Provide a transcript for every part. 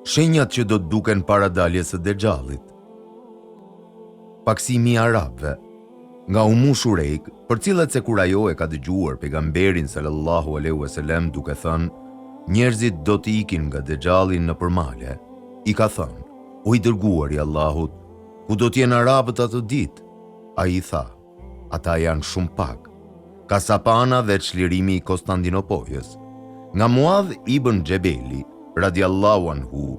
Shenjat që do të duken para daljes së Dexhallit. Paksimi i arabëve, nga Ummu Shurejk, për cilët se kur ajo e ka dëgjuar pejgamberin sallallahu alaihi wasallam duke thënë, njerëzit do të ikin nga Dexhalli nëpër male, i ka thënë, o i dërguari i Allahut, ku do të jenë arabët atë ditë? Ai i tha, ata janë shumë pak, ka sapana dhe çlirimi i Konstantinopojës. Nga Muadh ibn Xhebeli, radiallahu anhu,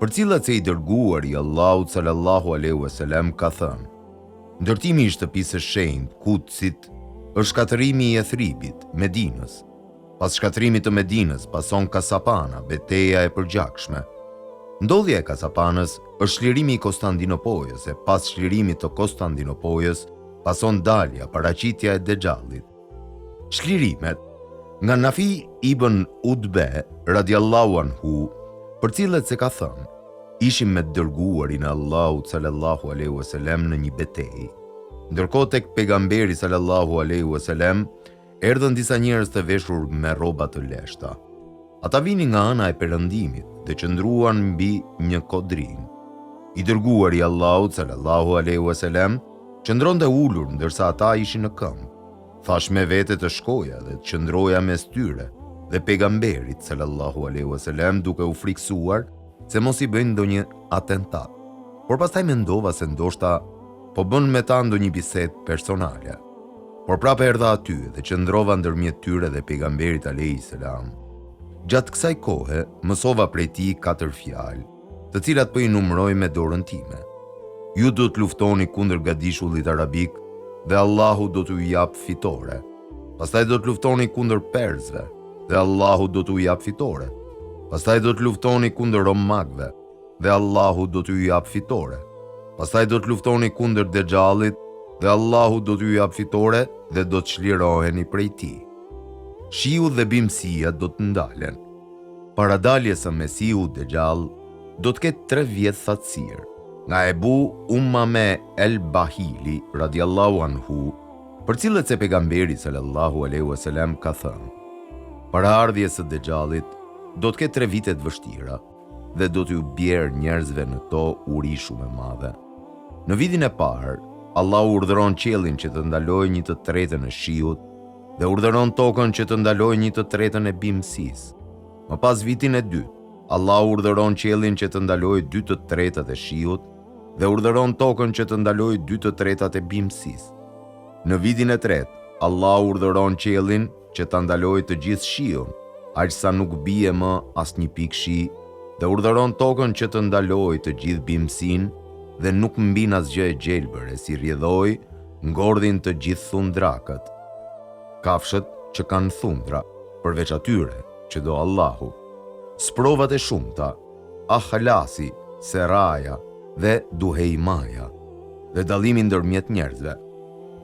për cilët se i dërguar i Allahut sallallahu alaihi wasallam ka thënë, ndërtimi i shtëpisë së shenjtë, Kutsit, është shkatërimi i Ethribit, Medinës. Pas shkatërimit të Medinës pason Kasapana, betejë e përgjakshme. Ndodhja e Kasapanës është çlirimi i Konstantinopojës e pas çlirimit të Konstantinopojës pason dalja, paraqitja e Dexhallit. Çlirimet nga Nafi ibn Udbe, radiallahu anhu, për cilët se ka thënë, ishim me dërguarin e Allahut sallallahu alaihi wasallam në një betejë. Ndërkohë tek pejgamberi sallallahu alaihi wasallam erdhën disa njerëz të veshur me rroba të leshta. Ata vinin nga ana e perëndimit dhe qëndruan mbi një kodrin. I dërguari i Allahut sallallahu alaihi wasallam qëndronte ulur ndërsa ata ishin në këmbë. Thash me vete të shkoja dhe të qëndroja mes tyre dhe pejgamberit sallallahu alaihi wasallam duke u friksuar se mos i bëjnë ndonjë atentat. Por pastaj mendova se ndoshta po bën me ta ndonjë bisedë personale. Por prapë erdha aty dhe qëndrova ndërmjet tyre dhe pejgamberit alayhi salam. Gjatë kësaj kohe mësova prej tij 4 fjalë, të cilat po i numëroj me dorën time. Ju do të luftoni kundër gadishullit arabik dhe Allahu do t'u jap fitore. Pastaj do të luftoni kundër persëve dhe Allahu do t'u jap fitore. Pastaj do të luftoni kundër romakëve dhe Allahu do t'u jap fitore. Pastaj do të luftoni kundër Dexhallit dhe Allahu do t'u jap fitore dhe do të çliroheni prej tij. Shiu dhe bimësia do të ndalen. Para daljes së Mesihut Dexhall do të ketë 3 vjet thatësirë. Nga Ebu Ummame el-Bahili, radiallahu anhu, për cilët se pejgamberi sallallahu alaihi wasallam ka thënë, para ardhjes së Dexhallit do të ketë 3 vite të vështira dhe do t'ju bjerë njerëzve në to uri shumë e madhe. Në vitin e parë, Allahu urdhëron qiellin që të ndalojë 1/3 e shiut dhe urdhëron tokën që të ndalojë 1/3 e bimësisë. Më pas vitin e dytë, Allahu urdhëron qiellin që të ndalojë 2/3 e shiut dhe urdhëron tokën që të ndalojë 2/3 e bimësisë. Në vitin e tretë, Allahu urdhëron qiellin që ta ndalojë të gjithë shiun, aqsa nuk bie më asnjë pikë shi, dhe urdhëron tokën që të ndalojë të gjithë bimësinë dhe nuk mbin asgjë e gjelbër, e si rrjedhoi ngordhin të gjithë thundrakët. Kafshët që kanë thundra, përveç atyre që do Allahu. Sprovat e shumta, Ahlasi, Seraja dhe Duhejmaja, dhe dallimi ndërmjet njerëzve.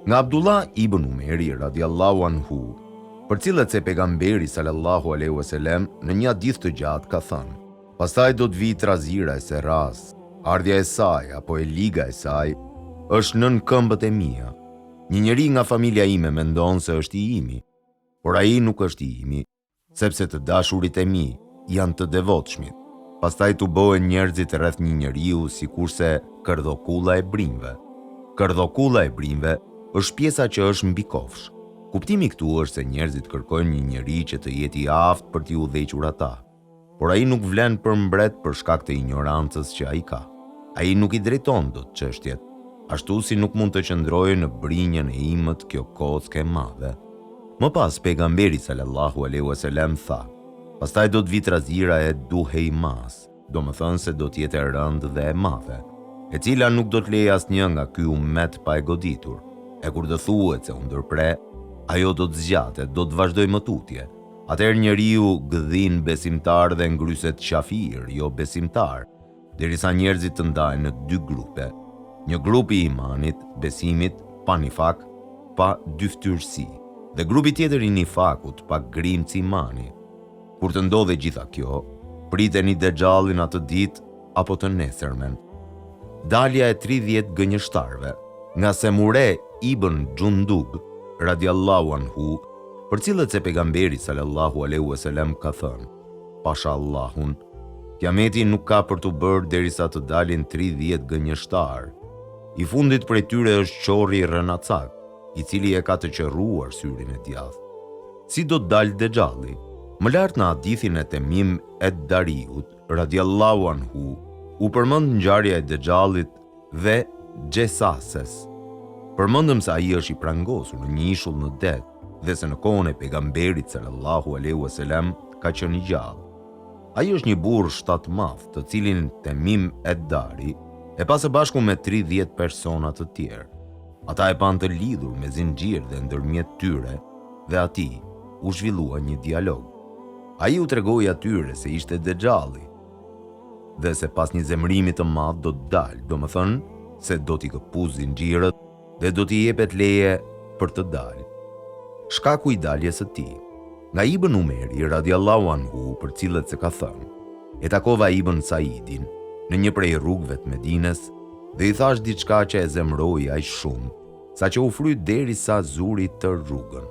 Nga Abdullah ibn Umeri radiallahu anhu, për cilët se pejgamberi sallallahu alaihi wasallam në një hadith të gjatë ka thënë, pastaj do të vijë trazira e Seras, ardhja e saj apo e liga e saj është nën këmbët e mia. Një njeri nga familja ime mendon se është i imi, por ai nuk është i imi, sepse të dashurit e mi janë të devotshmit. Pastaj tu bëhen njerëzit rreth një njeriu sikurse kërdhokulla e brinjve. Kërdhokulla e brinjve është pjesa që është mbi kofsh. Kuptimi këtu është se njerëzit kërkojnë një njeri që të jetë i aftë për t'i udhëhequr ata. Por ai nuk vlen për mbret për shkak të ignorancës që ai ka. Ai nuk i drejton dot çështjet, ashtu si nuk mund të qëndrojë në brinjën e imët kjo kockë e madhe. Më pas pejgamberi sallallahu alaihi wasallam tha, pastaj do të vi trazira e Duhejmas, domethënë se do të jetë e rëndë dhe e madhe, e cila nuk do të lejë asnjë nga ky ummet pa e goditur. E kur do thuhet se u ndërpre, ajo do të zgjatet, do të vazhdojë më tutje. Atëherë njeriu gëdhin besimtar dhe ngryset qafir, jo besimtar, derisa njerëzit të ndahen në 2 grupe. Një grup i imanit, besimit, pa nifak, pa dyftyrsi, dhe grupi tjetër i nifakut, pa grimci imani. Kur të ndodhe gjitha kjo, priteni Dexhallin atë ditë apo të nesërmen. Dalja e 30 gënjeshtarve, nga Semure ibn Gjundub, radiallahu anhu, për cilët se pejgamberi sallallahu alaihi wasallam ka thënë, pasha Allahun, Kiameti nuk ka për të bërë derisa të dalin 30 gënjeshtar. I fundit prej tyre është qorri rënacak, i cili e ka të qërruar syrin e djathtë. Si do të dalë Dexhalli? Më lart në hadithin e Temim ed-Dariut, radiallahu anhu, u përmend ngjarja e Dexhallit dhe Xhesases. Përmendëm se ai është i prangosur në një ishull në det dhe se në kohën e pejgamberit sallallahu alaihi wasallam ka qenë i gjallë. Ai është një burr shtatmadh, të cilin Temim ed-Dari e pa së bashku me 30 persona të tjerë. Ata e panë të lidhur me zinxhir dhe ndërmjet tyre dhe atij u zhvillua një dialog. Ai u tregoi atyre se ishte Dexhalli dhe se pas një zemrimi të madh do të dalë, domethënë se do t'i këpuz zinxhirët dhe do t'i jepet leje për të dalë. Shkaku i daljes së tij. Nga Ibn Umeri radiallahu anhu, për cilët se ka thënë, e takova Ibn Saidin në një prej rrugëve të Medines dhe i thash diçka që e zemroi aq shumë, saqë u fryt derisa zuri të rrugën.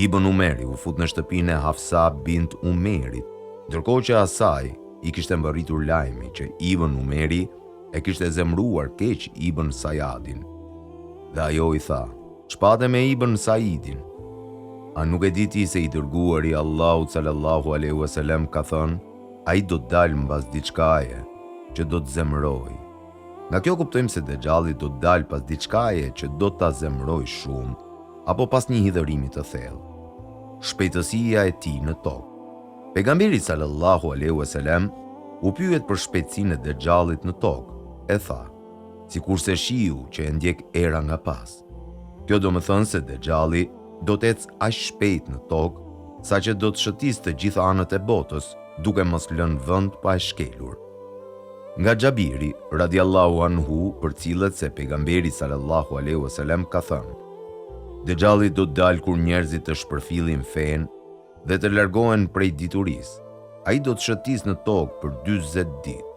Ibn Umeri u fut në shtëpinë e Hafsa bint Umerit, ndërkohë që asaj i kishte mbërritur lajmi që Ibn Umeri e kishte zemruar keq Ibn Sayadin. Dhe ajo i tha, "Shpate me Ibn Saidin. A nuk e di ti se i dërguari Allahut sallallahu alaihi wasallam ka thënë, ai do të dalë mbas diçkaje që do të zemroj." Nga kjo kuptojmë se Dexhalli do të dalë pas diçkaje që do ta zemroj shumë, apo pas një hidhërimi të thellë. Shpejtësia e tij në tokë. Pejgamberi sallallahu alaihi wasallam u pyet për shpejtësinë e Dexhallit në tokë, e tha, sikurse shiu që e ndjek era nga pas. Kjo do më thënë se Dexhalli do të ecë aq shpejt në tokë, saqë do të shëtisë të gjitha anët e botës, duke mos lënë vend pa e shkelur. Nga Xhabiri radiallahu anhu, për cilët se pejgamberi sallallahu alaihi wasallam ka thënë, Dexhalli do të dalë kur njerëzit të shpërfillin fen dhe të largohen prej diturisë. Ai do të shëtisë në tokë për 40 ditë.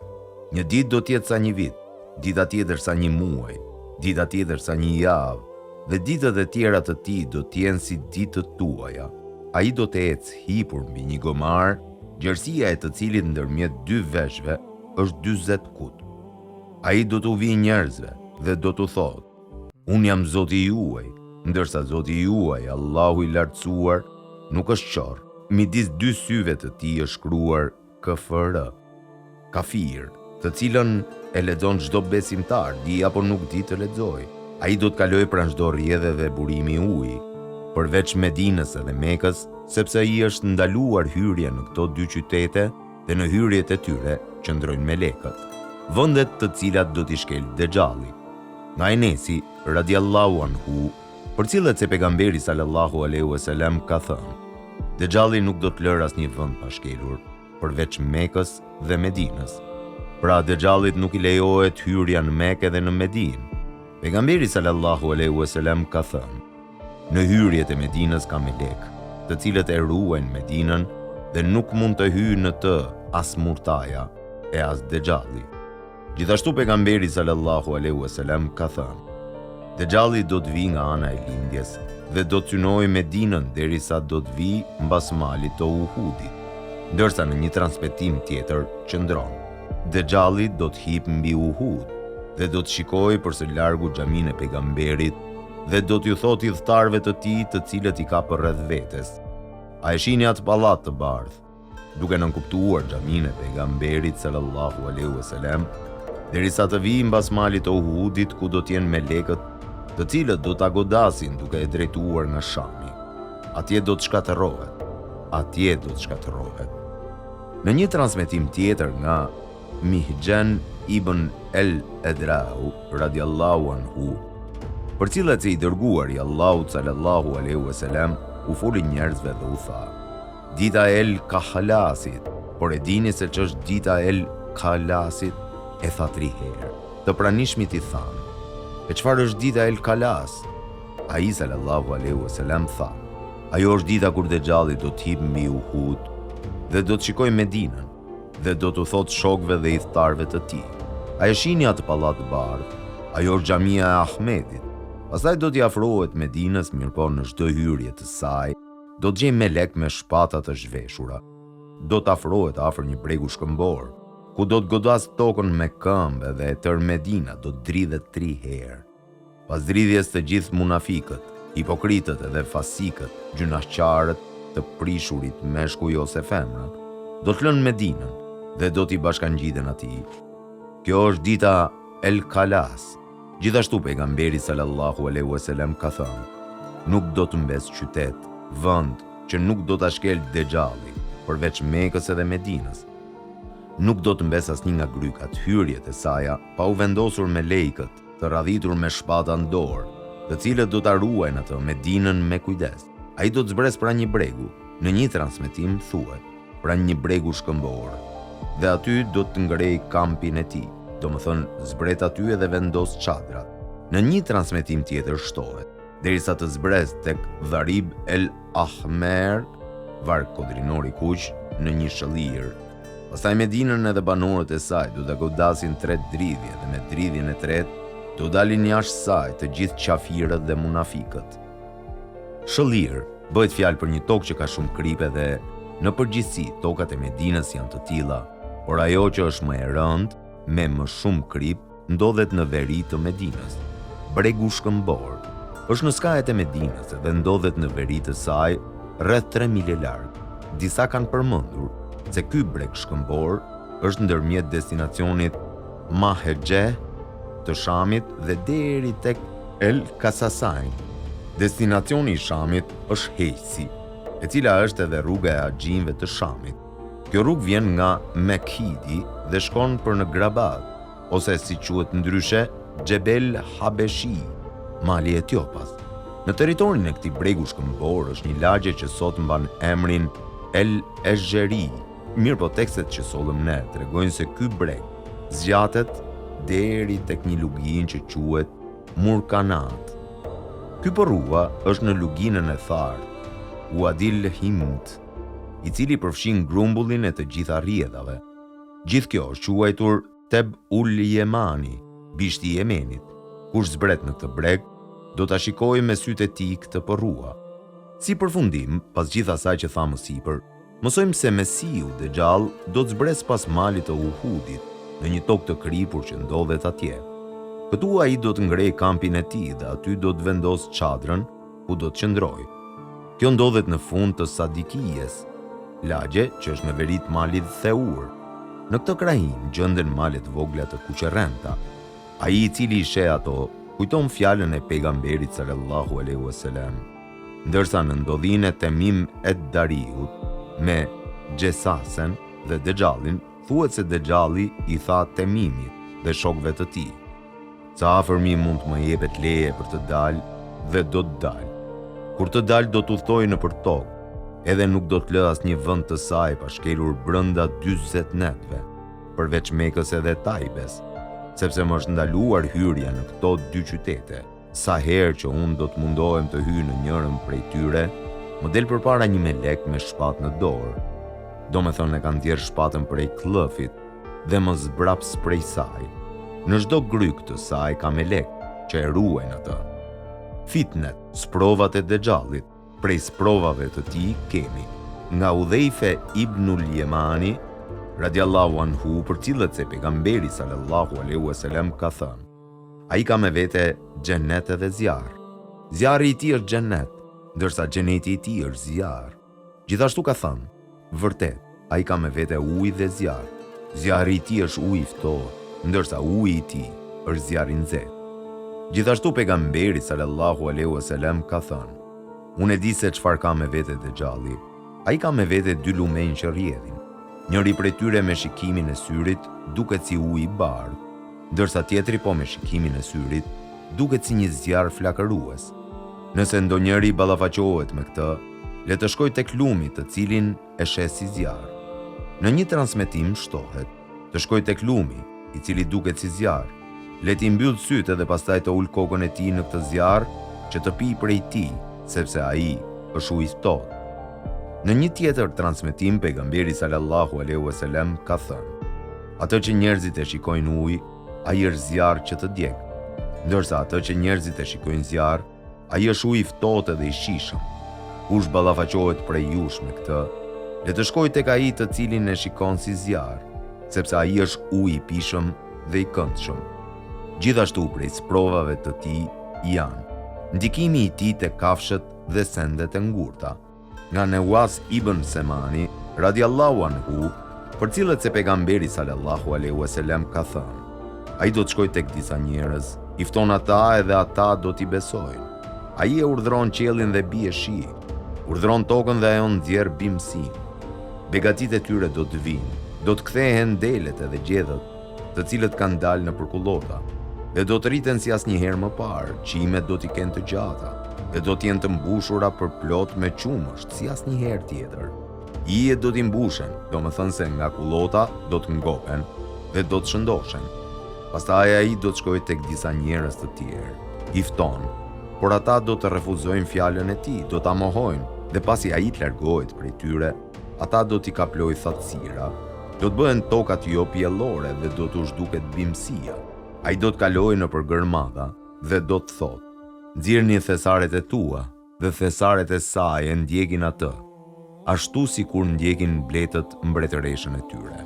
Një ditë do të jetë sa një vit, dita tjetër sa një muaj, dita tjetër sa një javë, dhe ditët e tjera të tij do të jenë si ditët tuaja. Ai do të ecë hipur mbi një gomar, gjerësia e të cilit ndërmjet 2 veshëve është 40 kut. Ai do t'u vijë njerëzve dhe do t'u thotë, "Unë jam Zoti juaj", ndërsa Zoti juaj, Allahu i lartësuar, nuk është qorr. Midis 2 syve të tij është shkruar KFR, kafir, të cilën e lexon çdo besimtar, di apo nuk di të lexojë. Ai do të kalojë pranë çdo rrjedhe dhe burimi i ujit, përveç Medinës dhe Mekës, sepse ai është ndaluar hyrja në këto 2 qytete dhe në hyrjet e tyre qëndrojnë melekët, vendet të cilat do t'i shkel Dexhalli. Nga Enesi radiallahu anhu, për cilët se pejgamberi sallallahu alaihi wasallam ka thënë, Dexhalli nuk do të lërë asnjë vend pa shkelur, përveç Mekës dhe Medinës. Pra Dexhallit nuk i lejohet hyrja në Mekë dhe në Medinë. Pejgamberi sallallahu alaihi wasallam ka thënë, në hyrjet e Medinës ka melek, të cilët e ruajnë Medinën dhe nuk mund të hyjë në të as Murtaja e as Dexhalli. Gjithashtu pejgamberi sallallahu alaihi wasallam ka thënë, Dexhalli do të vijë nga ana e lindjes dhe do të synojë Medinën derisa do të vijë mbas malit të Uhudit. Ndërsa në një transmetim tjetër qëndron, Dexhalli do të hipë mbi Uhud dhe do të shikojë përse largu xhaminë e pejgamberit dhe do t'ju thotë udhëtarëve të tij, të cilët i ka përreth vetes, "A e shihni atë pallat të bardhë?" Duke nënkuptuar xhaminë e pejgamberit sallallahu alaihi wasallam, derisa të vijë mbas malit të Uhudit, ku do të jenë melekët, të cilët do ta godasin duke e drejtuar nga Shami. Atje do të shkatërrohet. Në një transmetim tjetër nga Mihjan ibn el-Edrau radiallahu anhu, për cilët se i dërguari Allahut sallallahu alaihi wasallam u foli njerëzve dhe u tha, "Dita e el-Kahlasit, por e dini se ç'është dita e el-Kahlasit?" E tha 3 herë. Të pranishmit i thanë, "E çfarë është dita e el-Kahlas?" Ai sallallahu alaihi wasallam tha, "Ajo është dita kur Dexhalli do të hipë mbi Uhud dhe do të shikojë Medinën dhe do t'u thotë shokëve dhe udhëtarëve të tij, a e shihni atë pallat të bardhë? Ajo është xhamia e Ahmedit." Pastaj do t'i afrohet Medinës, mirëpo në çdo hyrje të saj do të gjejë melek me shpata të zhveshura. do të afrohet afër një bregu shkëmbor, ku do të godas tokën me këmbë dhe e tër Medina do të dridhet 3 herë. Pas dridhjes të gjithë munafikët, hipokritët dhe fasikët, gjunaqarët të prishurit meshkuj ose femra, do të lënë Medinën dhe do t'i bashkangjiten atij. Kjo është dita El Kalas. Gjithashtu pejgamberi sallallahu alaihi wasallam ka thënë: nuk do të mbes qytet, vend që nuk do ta shkel Dexhalli, përveç Mekës edhe Medinës. Nuk do të mbes asnjë nga grykat, hyrjet e saja, pa u vendosur me lejkët, të radhitur me shpata në dorë, të cilët do ta ruajnë atë Medinën me kujdes. Ai do të zbres pra një bregu, në një transmetim thuhet, pra një bregu shkëmbor, dhe aty do të ngrej kampin e tij. Do më thënë zbret aty edhe vendos çadrat. Në një transmetim tjetër shtohet, derisa të zbres tek Dharib el Ahmer, varg kodrinor i kuq, në një shëllir. Pastaj Medinën edhe banorët e saj do ta godasin 3 dridhje dhe me dridhjen e tretë do dalin jashtë saj të gjithë qafirët dhe munafikët. Shëllir bëhet fjalë për një tokë që ka shumë kripe dhe në përgjithësi tokat e Medinës janë të tilla, por ajo që është më e rëndë me më shumë krip ndodhet në veri të Medinës. Bregu shkëmbor është në skajet e Medinës dhe ndodhet në veri të saj rreth 3 milë larg. Disa kanë përmendur se ky breg shkëmbor është ndërmjet destinacionit Mahexhe të Shamit dhe deri tek El Kasasain. Destinacioni i Shamit është Hejsi, e cila është edhe rruga e haxhinëve të Shamit. Kjo rrugë vjen nga Mekhidi dhe shkon për në Grabat, ose si quhet ndryshe, Xhebel Habeshi, mali i Etiopas. Në territorin e këtij bregu shkëmbor është një lagje që sot mban emrin El Ezheri. Mirëpo tekstet që sollëm ne tregojnë se ky breg zgjatet deri tek një lugin që quhet Murkanat. Ky porrua është në luginën e thartë, Uadil Hind, i cili përfshin grumbullin e të gjitha rrjedhave. Gjithë kjo është quajtur Teb ul Yemani, bishti i Yemenit. Kush zbret në këtë breg, do ta shikojë me sytë e tij këtë porrua. Si përfundim, pas gjithë asaj që tha më sipër, mësojmë se Mesiu Dexhall do të zbres pas malit të Uhudit, në një tokë të kripur që ndodhet atje. Këtu ai do të ngrej kampin e tij dhe aty do të vendos çadrën ku do të qëndrojë. Kjo ndodhet në fund të Sadikijes, lagje që është në veri të malit Theur. Në këtë krahin gjenden malet vogla të Kuqerrenta. Ai i cili i sheh ato kujton fjalën e pejgamberit sallallahu alaihi wasallam, ndërsa në ndodhinë e Temim et Dariut me Gjesasen dhe Dexhallin thuhet se Dexhalli i tha Temimit dhe shokëve të tij: "Sa afërmi mund të më jepet leje për të dalë dhe do të dalë. Kur të dalë do të udhtoj nëpër tokë, edhe nuk do të lë asnjë vend të saj pa shkelur brenda 40 netve, përveç Mekës edhe Taibes, sepse më është ndaluar hyrja në këto 2 qytete. Sa herë që unë do të mundohem të hyj në njërin prej tyre, më del përpara një melek me shpatë në dorë. Do me thënë e kanë djerë shpatën prej klëfit dhe më zbraps prej saj. Në çdo gryk të saj ka melek që e ruajnë atë. Fitnet, sprovat e Dexhallit, prej sprovave të tij kemi nga Udhejfe ibnul Yemani radiallahu anhu, për cilët se pejgamberi sallallahu alaihi wasallam ka thënë: ai ka me vete xhenet edhe zjarr. Zjarri i tij është xhenet, ndërsa xheneti i tij është zjarr. Gjithashtu ka thënë: vërtet, ai ka me vete ujë dhe zjarr. Zjarri i tij është ujë i ftohtë, ndërsa uji i tij është zjarri i nxehtë. Gjithashtu pejgamberi sallallahu alaihi wasallam ka thënë: unë e di se çfarë ka me vete Dexhalli. Ai ka me vete 2 lumenj që rrjedhin. Njëri prej tyre me shikimin e syrit duket si ujë i bardhë, ndërsa tjetri po me shikimin e syrit duket si një zjarr flakërues. Nëse ndonjëri ballafaqohet me këtë, le të shkojë tek lumi të cilin e sheh si zjarr. Në një transmetim shtohet: të shkojë tek lumi, i cili duket si zjarr, le t'i mbyll sytë dhe pastaj të ul kokën e tij në këtë zjarr që të pijë prej tij, sepse ai është ujë i ftohtë. Në një tjetër transmetim pejgamberi sallallahu alaihi wasallam ka thënë: atë që njerëzit e shikojnë ujë, ai është zjarr që të djeg, ndërsa atë që njerëzit e shikojnë zjarr, ai është ujë i ftohtë dhe i shijshëm. Kush ballafaqohet prej jush me këtë, Le të shkoj tek ai të cilin e shikon si zjarr, sepse ai është ujë i pishëm dhe i këndshëm. Gjithashtu prej sprovave të tij janë ndikimi i tij te kafshët dhe sendet e ngurta. Nga Newas ibn Semani, radiallahu anhu, për cilët se pejgamberi sallallahu alaihi wasallam ka thënë: ai do të shkojë tek disa njerëz, i fton ata edhe ata do t'i besojnë. Ai e urdhron qiellin dhe bie shi, urdhron tokën dhe ajo nxjerr bimësi. Begatit e tyre do të vinë, do të kthehen delet edhe gjedhët, të cilët kanë dalë në përkullota, dhe do të rriten si asnjëherë më parë, qimet do t'i kenë të gjata, dhe do t'jenë të mbushura për plot me qumësht si asnjëherë tjetër. Hijet do t'i mbushen, domethënë se nga kullota do të ngohen dhe do të shëndoshen. Pastaj ai do të shkojë tek disa njerëz të tjerë, i fton, por ata do të refuzojnë fjalën e tij, do ta mohojnë, dhe pasi ai të largohet prej tyre, ata do t'i kaplojë thatësira, do të bëhen tokat jo pjellore dhe do t'u zhduket bimësia. Ai do të kalojë nëpër gërmadha dhe do të thotë: nxirrni thesaret e tua, dhe thesaret e saj e ndjekin atë, ashtu si kur ndjekin bletët mbretëreshën e tyre.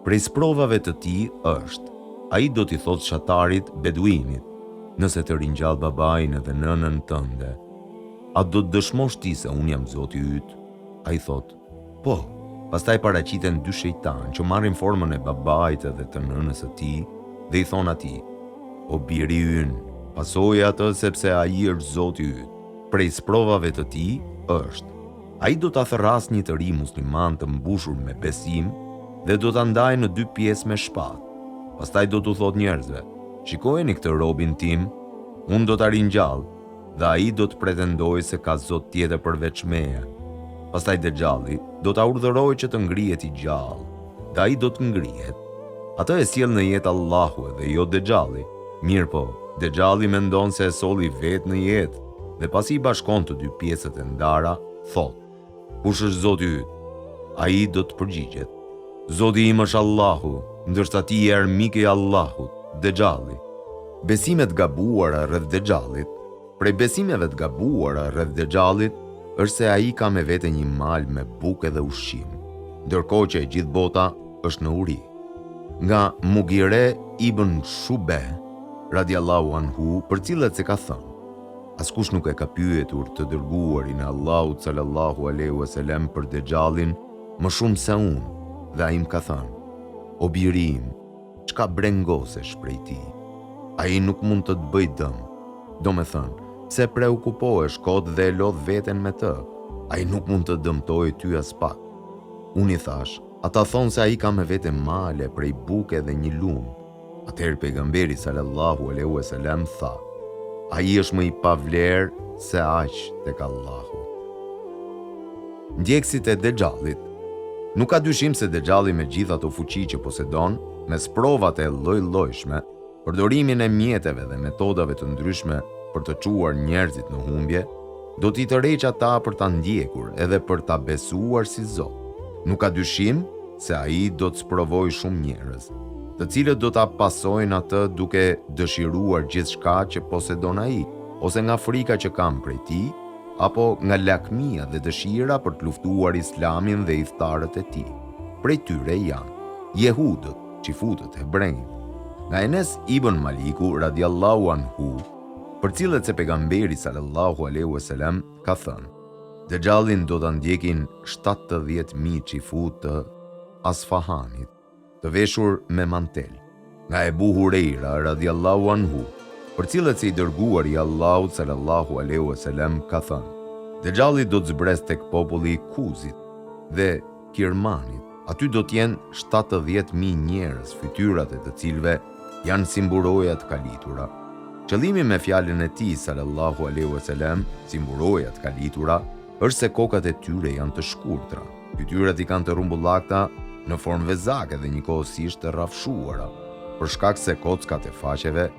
Prej sprovave të tij është: ai do t'i thotë shatarit beduinit: nëse të ringjall babain edhe nënën tënde, a do të dëshmosh ti se unë jam Zoti yt? Ai thotë: po. Pastaj paraqiten dy shejtan që marrin formën e babait edhe të nënës së tij dhe i thon atij: o biri ynë, pasoje atë sepse ai është Zoti yt. Prej sprovave të tij është: ai do ta therrasë një të ri musliman të mbushur me besim dhe do ta ndajë në dy pjesë me shpatë. Pastaj do t'u thotë njerëzve: shikojeni këtë robin tim, unë do ta ringjall dhe ai do të pretendojë se ka Zot tjetër përveç meje. Pastaj Dexhalli do ta urdhërojë që të ngrihet i gjallë, dhe ai do të ngrihet. Atë e sjell në jetë Allahu dhe jo Dexhalli. Mirë po, Dexhalli mendon se e solli vetë në jetë, dhe pasi i bashkon të dy pjesët e ndara, thotë: kush është Zoti yt? Ai do të përgjigjet: Zoti im është Allahu, ndërsa ti je armik i Allahut, Dexhalli. Besimet gabuara rreth Dexhallit. Prej besimeve të gabuara rreth Dexhallit është se ai ka me vete një mal me bukë dhe ushqim, ndërkohë që e gjithë bota është në uri. Nga Mughire ibn Shube, radiallahu anhu, për cilët se ka thënë: askush nuk e ka pyetur të dërguarin e Allahut sallallahu alaihi wasallam për Dexhallin më shumë se unë, dhe ai më ka thënë: o biri im, çka brengosesh prej tij? Ai nuk mund të të bëj dëm. Domethënë, pse preokupohesh kot dhe e lodh veten me të? Ai nuk mund të dëmtojë ty as pak. Unë i thash: ata thonë se ai ka me vete male prej buke dhe një lum. Atëherë pejgamberi sallallahu alaihi wasallam tha: ai është më i pavlerë se aq tek Allahu. Ndjekësit e Dexhallit. Nuk ka dyshim se Dexhalli me gjithë ato fuqi që posedon, me sprovat e lloj-llojshme, përdorimin e mjeteve dhe metodave të ndryshme për të çuar njerëzit në humbje, do t'i tërheqë ata për ta ndjekur edhe për ta besuar si Zot. Nuk ka dyshim se ai do të sprovojë shumë njerëz, të cilët do ta pasojnë atë duke dëshiruar gjithçka që posedon ai, ose nga frika që kanë prej tij, apo nga lakmia dhe dëshira për të luftuar Islamin dhe udhëtarët e tij. Prej tyre janë jehudët, xifutët, hebrejt. Nga Enes ibn Maliku radiallahu anhu, për cilët se pejgamberi sallallahu alaihi wasallam ka thënë: Dexhallin do ta ndjekin 70.000 xifut të Asfahanit, të veshur me mantel. Nga Ebu Hurejra radiallahu anhu, për cilët se i dërguar i Allahut sallallahu alaihi wasallam ka thënë: Dexhalli do të zbres tek populli i Kuzit dhe Kirmanit. Aty do t'jenë 70.000 njerëz, fytyrat e të cilëve janë si mburoja të kalitura. Qëllimi me fjalën e tij sallallahu alaihi wasallam, si mburoja të kalitura, është se kokat e tyre janë të shkurtra, fytyrat i kanë të rrumbullakta në formë vezake dhe njëkohësisht të rrafshuara, për shkak se kockat e faqeve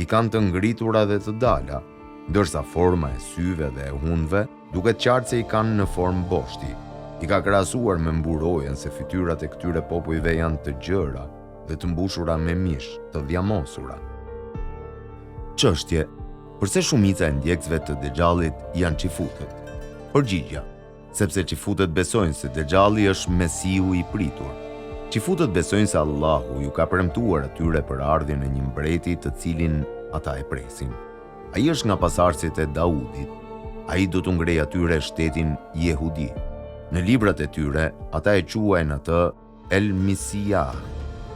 i kanë të ngritura dhe të dala, ndërsa forma e syve dhe e hundve duket qartë se i kanë në formë boshti. I ka krahasuar me mburojen se fytyrat e këtyre popujve janë të gjëra dhe të mbushura me mish, të dhjamosura. Çështje: përse shumica e ndjekësve të Dexhallit janë xifutët? Përgjigja: sepse qifutët besojnë se Dexhalli është Mesiu i pritur. Qifutët besojnë se Allahu ju ka premtuar atyre për ardhjen e një mbreti të cilin ata e presin. Ai është nga pasardhësit e Daudit. Ai do të ngrejë atyre shtetin Jehudi. Në librat e tyre, ata e quajnë atë El Misiah.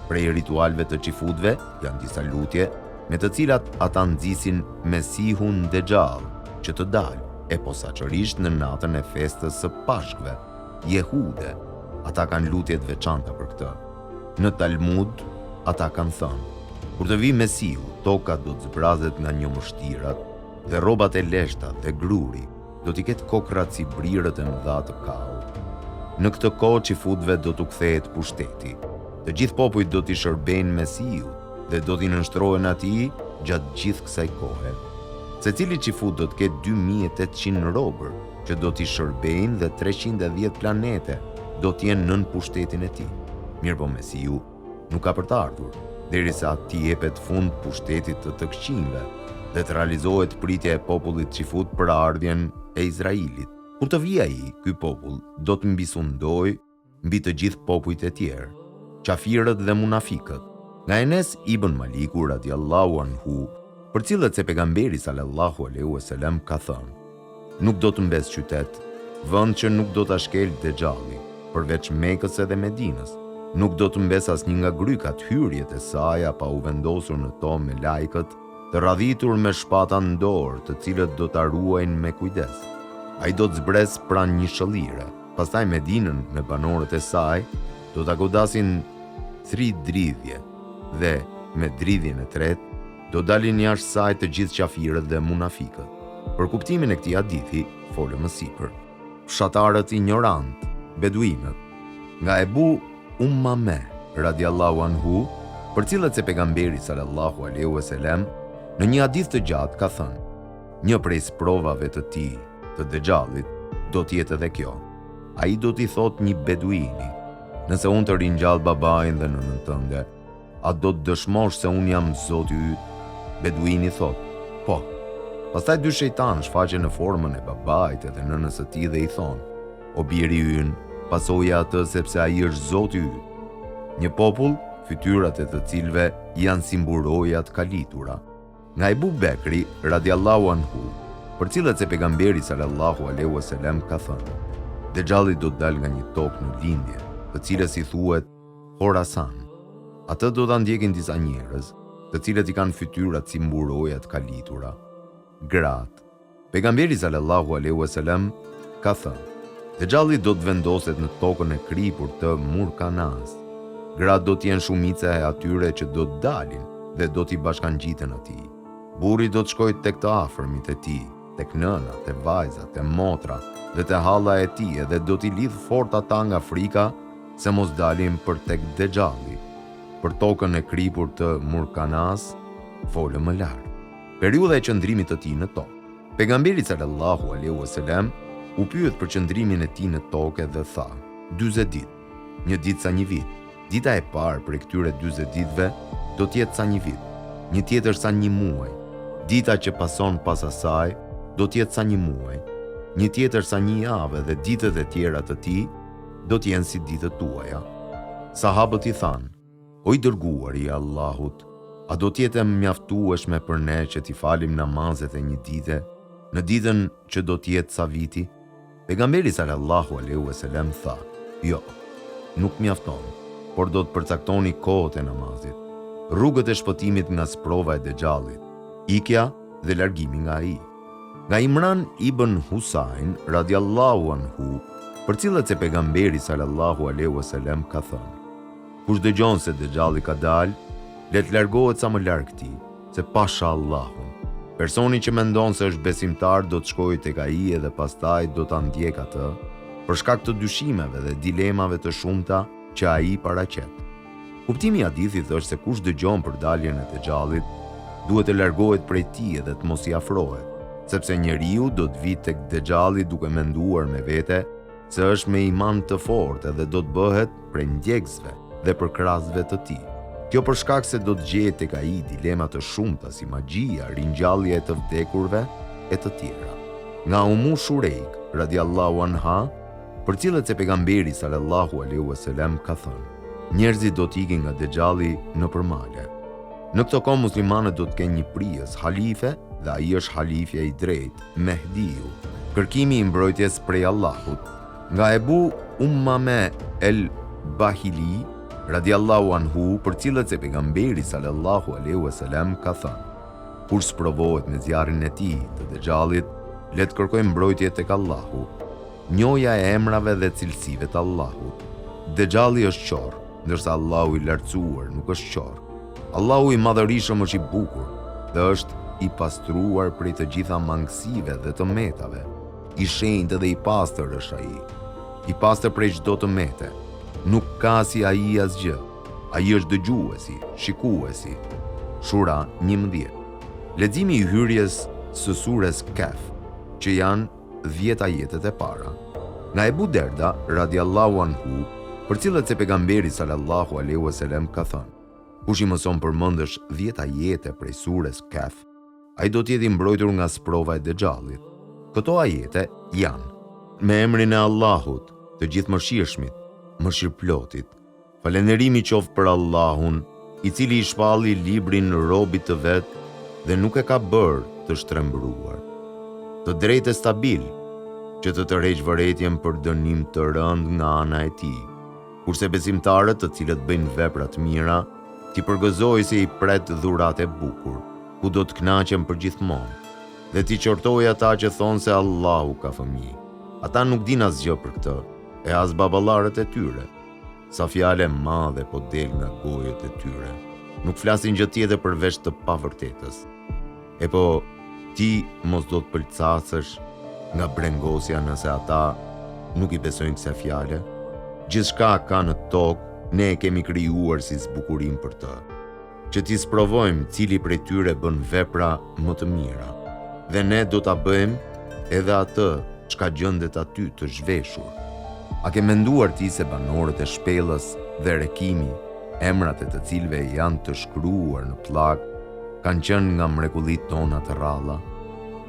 Prej ritualve të qifutëve janë disa lutje me të cilat ata nxisin Mesihun Dexhall që të dalë, e posaçërisht në natën e festës së Pashkëve, Jehude. Ata kanë lutje të veçanta për këtë. Në Talmud, ata kanë thënë: kur të vi Mesiu, toka do të zbrazet nga njëmështirat dhe rrobat e leshta dhe gruri do t'i ketë kokrat si brirët e mëdha të kaut. Në këtë kohë qifutëve do t'u kthehet pushteti. Të gjithë popujt do t'i shërbejnë Mesiut dhe do t'i nënshtrohen atij gjatë gjithë kësaj kohe. Secili qifut do të ketë 2800 robër që do t'i shërbejnë dhe 310 planete do t'jenë nën pushtetin e tij. Mirëpo Mesiu nuk ka për të ardhur derisa t'i jepet fund pushtetit të këqinjve dhe të realizohet pritja e popullit qifut për ardhjen e Izraelit. Kur të vijë ai, ky popull do të mbisundojë mbi të gjithë popujt e tjerë, qafirët dhe munafikët. Nga Enes ibn Maliku radiallahu anhu, për cilët se pejgamberi sallallahu alaihi wasallam ka thënë: nuk do të mbes qytet, vend që nuk do ta shkelë Dexhalli, përveç Mekës edhe Medinës. Nuk do të mbes asnjë nga grykat hyrjet e saj pa u vendosur në to me lajkët, të radhitur me shpata në dorë, të cilët do ta ruajnë me kujdes. Ai do të zbres pranë një shëllire, pastaj Medinën me banorët e saj do ta godasin 3 dridhje dhe me dridhjen e tretë do dalin jashtë saj të gjithë qafirët dhe munafikët. Për kuptimin e këtij hadithi folëm më sipër. Fshatarët ignorant, beduinët, nga Ebu Ummame radiallahu anhu, për cilët se pejgamberi sallallahu alaihi wasallam në një hadith të gjatë ka thënë: një prej sprovave të tij, të Dexhallit, do të jetë edhe kjo. Ai do t'i thotë një beduini: nëse unë të ringjall babain dhe nënën tënde, a do të dëshmosh se unë jam Zoti yt? Beduini thotë: po. Pastaj 2 shejtanë shfaqen në formën e babait edhe nënës së tij dhe i thonë: o biri ynë, pasoja atë sepse ai është Zoti yt. Një popull, fytyrat e të cilëve janë si mburojat kalitura. Nga Ebu Bekri radiallahu anhu, për cilët se pejgamberi sallallahu alaihi wasallam ka thënë: Dexhalli do të dalë nga një tokë në lindje, të cilës i thuhet Khorasan. Atë do ta ndjekin disa njerëz, të cilët i kanë fytyrat si mburojat kalitura. Gratë. Pejgamberi sallallahu alaihi wasallam ka thënë: Dexhalli do të vendoset në tokën e kripur të Murkanas. Gratë do të jenë shumica e atyre që do të dalin dhe do t'i bashkangjiten atij. Burri do të shkojë tek të afërmit e tij, tek nënat, e vajzat, e motra dhe te halla e tij, dhe do t'i lidh fort ata nga frika se mos dalin për tek Dexhalli. Për tokën e kripur të Murkanas folëm më lart. Periudha e qëndrimit të tij në tokë. Pejgamberi sallallahu alaihi wasallam u pyet për qëndrimin e tij në tokë dhe tha: 40 ditë, një ditë sa një vit. Dita e parë për këtyre 40 ditëve do të jetë sa një vit, një tjetër sa një muaj. Dita që pason pas asaj do të jetë sa një muaj, një tjetër sa një javë, dhe ditët e tjera të tij do të jenë si ditët tuaja. Sahabët i thanë: o i dërguari i Allahut, a do të jetë mjaftueshme për ne që t'i falim namazet e një dite, në ditën që do të jetë sa viti? Pejgamberi sallallahu alaihi wasallam tha: jo, nuk mjafton, por do të përcaktoni kohët e namazit, rrugët e shpëtimit nga sprova e Dexhallit, ikja dhe largimi nga ai. Nga Imran ibn Husain radiallahu anhu, për cilët se pejgamberi sallallahu alaihi wasallam ka thënë: kush dëgjon se Dexhalli ka dalë, le të largohet sa më larg këtij, se pasha Allahun. Personi që mendon se është besimtar do të shkojë tek ai edhe pastaj do ta ndjek atë, për shkak të dyshimeve dhe dilemave të shumta që ai paraqet. Kuptimi i hadithit është se kush dëgjon për daljen e Dexhallit, duhet të largohet prej tij dhe të mos i afrohet, sepse njeriu do të vijë tek Dexhalli duke menduar me vete se është me iman të fortë dhe do të bëhet prej ndjekësve dhe përkrahësve të tij. Kjo për shkak se do të gjehet tek ai dilema të shumta si magjia, ringjallja e të vdekurve e të tjera. Nga Ummu Shurejk radiallahu anha, për cilët se pejgamberi sallallahu alaihi wasallam ka thënë: njerëzit do t'ikin nga Dexhalli nëpër male. Në këtë kohë muslimanët do të kenë një prijes halife dhe ai është halifja i drejtë, Mehdiu, kërkimi i mbrojtjes prej Allahut. Nga Ebu Ummame el-Bahili radiallahu anhu, për cilët se pejgamberi sallallahu alaihi wasallam ka thënë: kur sprovohet me zjarrin e tij të Dexhallit, le të kërkojmë mbrojtje tek Allahu. Njohja e emrave dhe cilësive të Allahut. Dexhalli është qorr, ndërsa Allahu i lartësuar nuk është qorr. Allahu i madhërisëm është i bukur dhe është i pastruar prej të gjitha mangësive dhe të metave. I shenjtë dhe i pastër është ai. I pastër prej çdo të mete. Nuk ka si ai asgjë. Ai është dëgjuesi, shikuesi. Shura 11. Leximi i hyrjes së sures Kaf, që janë 10 ajetet e para. Nga Ebu Derda radiallahu anhu, për cilët se pejgamberi sallallahu alaihi wasallam ka thënë: kush i mëson përmendësh 10 ajete prej sures Kaf, ai do të jetë i mbrojtur nga sprova e Dexhallit. Këto ajete janë: me emrin e Allahut, të gjithëmëshirshmit, mëshirëplotit. Falënderimi qoftë për Allahun, i cili i shpalli librin robit të vet dhe nuk e ka bërë të shtrembruar. Të drejtë e stabil, që të tërheq vërejtjen për dënim të rënd nga ana e tij, kurse besimtarët të cilët bëjnë vepra të mira, t'i përgëzoj se i pret dhurat e bukur, ku do të kënaqen përgjithmonë, dhe t'i qortoj ata që thonë se Allahu ka fëmijë. Ata nuk din asgjë për këtë, e as baballarët e tyre. Sa fjale madhe po del nga gojët e tyre. Nuk flasin gjë tjetër përveç të pavërtetës. E po, ti mos do të pëlcasësh nga brengosja nëse ata nuk i besojnë kësaj fjale. Gjithçka ka në tokë, ne e kemi krijuar si zbukurim për të, që t'i sprovojmë cili prej tyre bën vepra më të mira, dhe ne do ta bëjmë edhe atë çka gjendet aty të zhveshur. A ke menduar ti se banorët e shpellës dhe rekimi, emrat e të cilëve janë të shkruar në pllak, kanë qenë nga mrekullitë tona të rralla?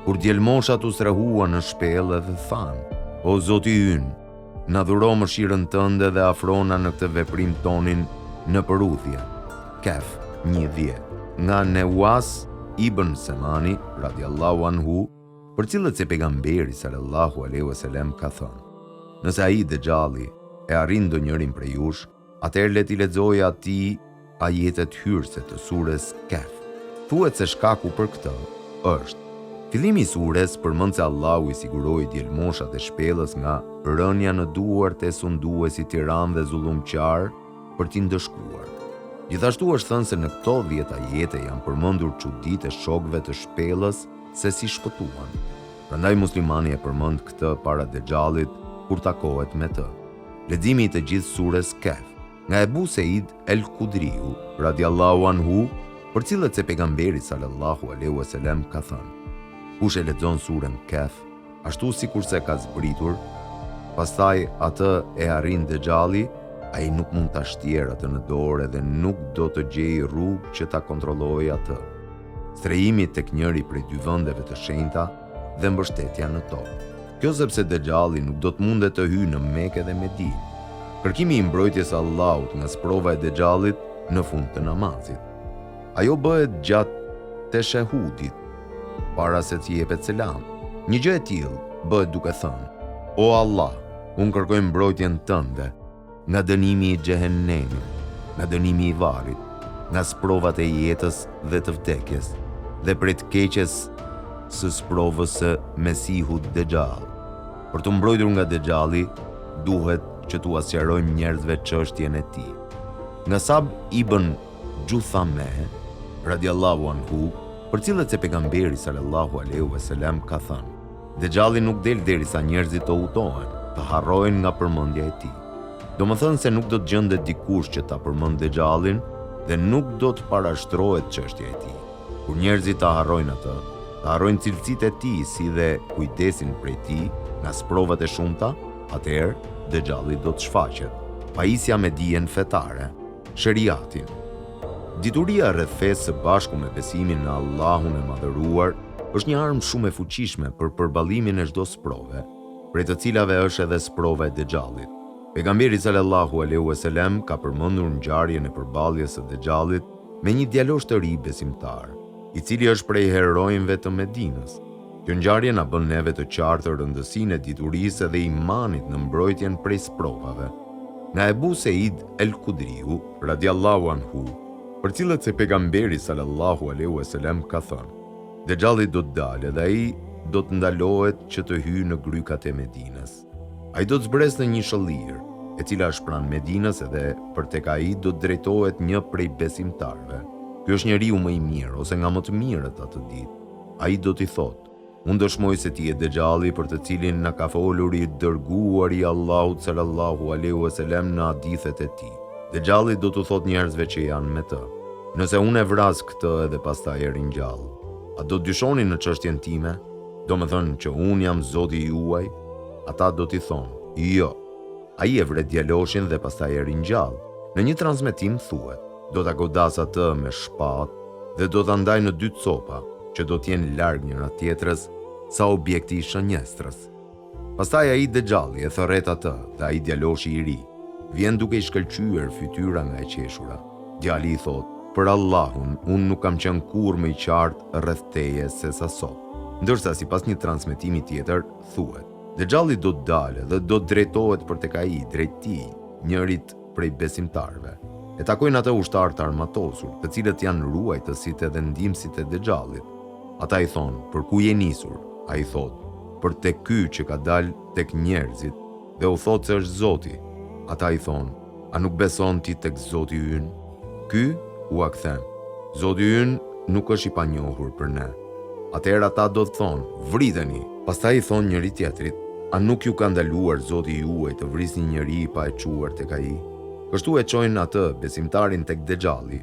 Kur djelmoshat u strehuan në shpellë dhe thanë: o Zoti ynë, na dhuro mëshirën tënde dhe afrona në këtë veprim tonin në përudhje. Kaf 1:10. Nga Newas ibn Semani radiallahu anhu, për cilët se pejgamberi sallallahu alaihi wasallam ka thënë: nëse ai Dexhalli e arrin ndonjërin prej jush, atëherë le t'i lexojë atij ajetet hyrëse të sures Kaf. Thuhet se shkaku për këtë është: fillimi i sures përmend se Allahu i siguroi djelmoshat e shpellës nga rënja në duart e sunduesit tiran dhe zullumqar për t'i ndëshkuar. Gjithashtu është thënë se në këto 10 ajete janë përmendur çuditë e shokëve të shpellës se si shpëtuan. Prandaj muslimani e përmend këtë para Dexhallit kur takohet me të. Leximi i të gjithë sures Kaf. Nga Ebu Seid el-Kudriu radiallahu anhu, për cilët se pejgamberi sallallahu alaihi wasallam ka thënë: kush e lexon surën Kaf, ashtu sikurse ka zbritur, pastaj atë e arrin Dexhalli, ai nuk mund ta shtjerë atë në dorë dhe nuk do të gjejë rrugë që ta kontrollojë atë. Strehimi tek njëri prej dy vendeve të shenjta dhe mbështetja në tokë. Kjo sepse Dexhalli nuk do të mundet të hyjë në Mekë dhe Medinë. Kërkimi i mbrojtjes së Allahut nga sprova e Dexhallit në fund të namazit. Ajo bëhet gjatë teshehudit, para se të jepet selam. Një gjë e tillë bëhet duke thënë: o Allah, unë kërkoj mbrojtjen tënde nga dënimi i xhehenemit, nga dënimi i varrit, nga sprovat e jetës dhe të vdekjes, dhe prej të keqes së sprovës së Mesihut Dexhall. Për të mbrojtur nga Dexhalli, duhet që t'u sqarojmë njerëzve çështjen e tij. Nga Sab ibn Juthame radiallahu anhu, për cilët se pejgamberi sallallahu alaihi wasallam ka thënë: Dexhalli nuk del derisa njerëzit të udhtohen, të harrojnë nga përmendja e tij. Domethënë se nuk do të gjendet dikush që ta përmend Dexhallin dhe nuk do të parashtrohet çështja e tij. Kur njerëzit ta harrojnë atë, ta harrojnë cilësitë e tij si dhe kujdesin prej tij nga sprovat e shumta, atëherë Dexhalli do të shfaqet. Pajisja me dijen fetare, sheriatin. Dituria rreth fesë së bashku me besimin në Allahun e madhëruar është një armë shumë e fuqishme për përballimin e çdo sprove, prej të cilave është edhe sprova e Dexhallit. Pejgamberi sallallahu alaihi wasallam ka përmendur ngjarjen e përballjes së Dexhallit me një djalosh të ri besimtar, i cili është prej heronjve të Medinës. Kjo ngjarje na bën neve të qartë rëndësinë e diturisë dhe imanit në mbrojtjen prej sprovave. Nga Ebu Seid el-Kudriu, radiallahu anhu, për cilët se pejgamberi sallallahu alaihi wasallam ka thënë: Dexhalli do të dalë dhe ai do të ndalohet që të hyjë në grykat e Medinës. Ai do të zbresë në një shëllir, e cila është pranë Medinës dhe për tek ai do të drejtohet një prej besimtarëve. Ky është njeriu më i mirë ose nga më të mirët atë ditë. Ai do t'i thotë: Unë dëshmoj se ti e Dexhalli për të cilin na ka folur i dërguari Allahut sallallahu alaihi wasallam në hadithet e tij. Dexhalli do t'u thotë njerëzve që janë me të: Nëse unë e vras këtë edhe pastaj e ringjall, a do të dyshoni në çështjen time? Do me thënë që unë jam Zoti juaj? Ata do t'i thonë: Jo. Ai e vret djaloshin dhe pastaj e ringjall. Në një transmetim thuhet: Do ta godas atë me shpatë dhe do ta ndaj në dy copa, që do t'jenë larg njëra tjetrës sa objekti i shënjestrës. Pastaj ai Dexhalli e thërret atë dhe ai djaloshi i ri vjen duke i shkëlqyer fytyra nga e qeshura. Djali i thotë: Për Allahun, unë nuk kam qenë kurrë më i qartë rreth teje se sa sot. Ndërsa sipas një transmetimi tjetër thuhet: Dexhalli do të dalë dhe do të drejtohet për tek ai drejt tij, njërit prej besimtarëve. E takojnë atë ushtarë të armatosur, të cilët janë ruajtësit edhe ndihmësit e Dexhallit. Ata i thonë: Për ku je nisur? Ai thotë: Për tek ky që ka dalë tek njerëzit dhe u thotë se është Zoti. Ata i thonë: A nuk beson ti tek Zoti ynë? Ky u kthen: Zoti ynë nuk është i panjohur për ne. Atëherë ata do të thonë: Vriteni. Pastaj i thonë njëri tjetrit: A nuk ju ka ndaluar Zoti juaj të vrisni njëri pa e çuar tek ai? Kështu e çojnë atë besimtarin tek Dexhalli.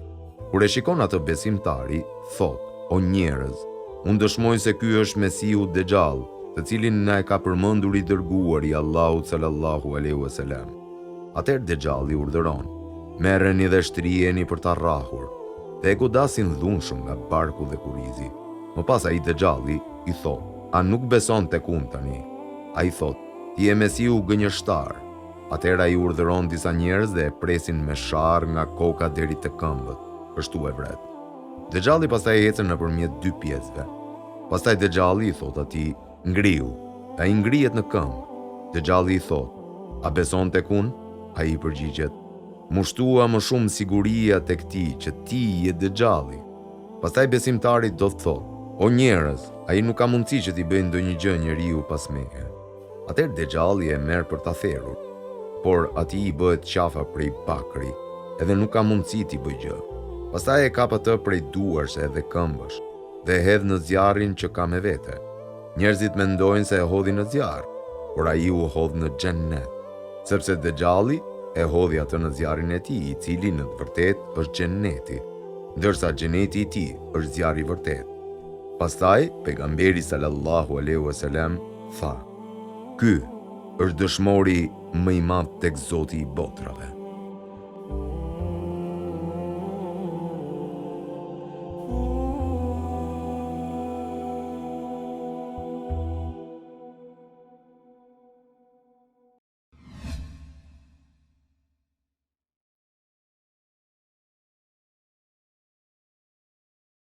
Kur e shikon atë besimtari, thotë: O njerëz, unë dëshmoj se ky është Mesihu Dexhall, të cilin na e ka përmendur i dërguari Allahut sallallahu alaihi wasallam. Atëherë Dexhalli urdhëron: Merreni dhe shtriheni për ta rrahur, dhe e godasin dhunshëm nga barku dhe kurizi. Më pas ai Dexhalli i thotë: A nuk beson tek unë tani? Ai thotë: Ti je Mesihu gënjeshtar. Atëherë ai urdhëron disa njerëz dhe e presin me sharr nga koka deri te këmbët. Kështu e vret. Dexhalli pastaj ecën nëpërmjet dy pjesëve. Pastaj Dexhalli i thot atij: Ngrihu. Ai ngrihet në këmbë. Dexhalli i thot: A beson tek unë? Ai i përgjigjet: Mushtua më shumë siguria tek ti që ti je Dexhalli. Pastaj besimtari do të thotë: O njerëz, ai nuk ka mundësi që t'i bëjë ndonjë gjë njeriu pas meje. Atëherë Dexhalli e merr për ta therrur, por atij i bëhet qafa prej bakri, edhe nuk ka mundësi t'i bëjë gjë. Pastaj e kap atë prej duarsh edhe këmbësh dhe e hedh në zjarrin që ka me vete. Njerëzit mendojnë se e hodhi në zjarr, por ai u hodh në xhennet, sepse Dexhalli e hodhi atë në zjarrin e tij, i cili në të vërtetë është xhenneti, ndërsa xheneti i tij është zjarri i vërtetë. Pastaj pejgamberi sallallahu alaihi wasallam tha: Ky është dëshmori më i madh tek Zoti i botrave.